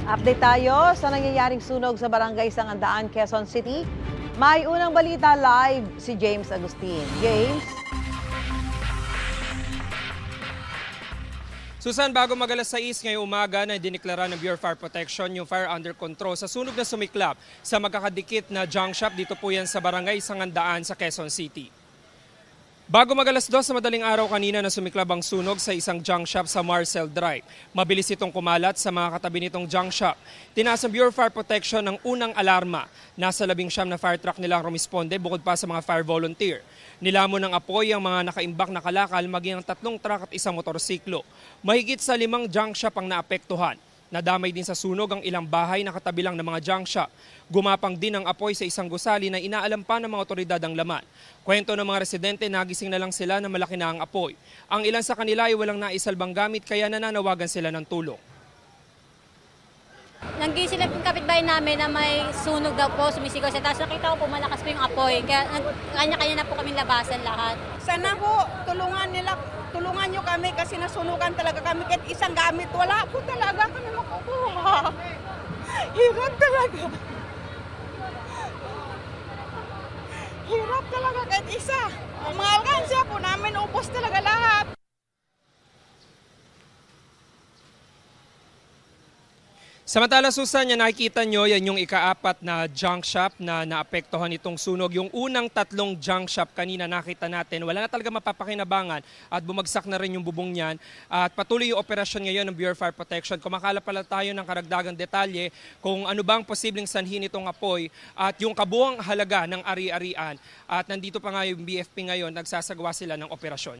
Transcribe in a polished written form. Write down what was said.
Update tayo sa nangyayaring sunog sa Barangay Sangandaan, Quezon City. May unang balita live si James Agustin. James? Susan, bago mag-alas 6 ngayong umaga na diniklara ng Bureau of Fire Protection yung fire under control sa sunog na sumiklab sa magkakadikit na junk shop. Dito po yan sa Barangay Sangandaan sa Quezon City. Bago mag-alas 2 sa madaling araw kanina na sumiklab ang sunog sa isang junk shop sa Marcel Drive. Mabilis itong kumalat sa mga katabi nitong junk shop. Tinaas ng Bureau of Fire Protection ng unang alarma. Nasa 19 na fire truck nila ang rumisponde bukod pa sa mga fire volunteer. Nilamon ng apoy ang mga nakaimbak na kalakal maging ang 3 truck at isang motorsiklo. Mahigit sa 5 junk shop ang naapektuhan. Nadamay din sa sunog ang ilang bahay na katabi lang ng mga junk shop. Gumapang din ang apoy sa isang gusali na inaalam pa ng mga otoridad ang laman. Kwento ng mga residente, nagising na lang sila na malaki na ang apoy. Ang ilan sa kanila ay walang naisalbang gamit kaya nananawagan sila ng tulong. Nanggising lang yung kapitbahay namin na may sunog daw po, sumisigaw siya. Tapos nakita ko po malakas po yung apoy. Kaya kanya-kanya na po kaming labasan lahat. Sana po, tulungan nyo kami kasi nasunugan talaga kami. Kahit isang gamit, wala po talaga kami makukuha. Hirap talaga. Hirap talaga kahit isa. Ang mga alkansya po namin, ubos talaga lahat. Samantala, Susan, yan nakikita nyo, yan yung ika-4 na junk shop na naapektuhan itong sunog. Yung unang 3 junk shop kanina nakita natin, wala na talaga mapapakinabangan at bumagsak na rin yung bubong niyan. At patuloy yung operasyon ngayon ng Bureau of Fire Protection. Kumakala pala tayo ng karagdagang detalye kung ano bang posibleng sanhin itong apoy at yung kabuang halaga ng ari-arian. At nandito pa nga yung BFP ngayon, nagsasagawa sila ng operasyon.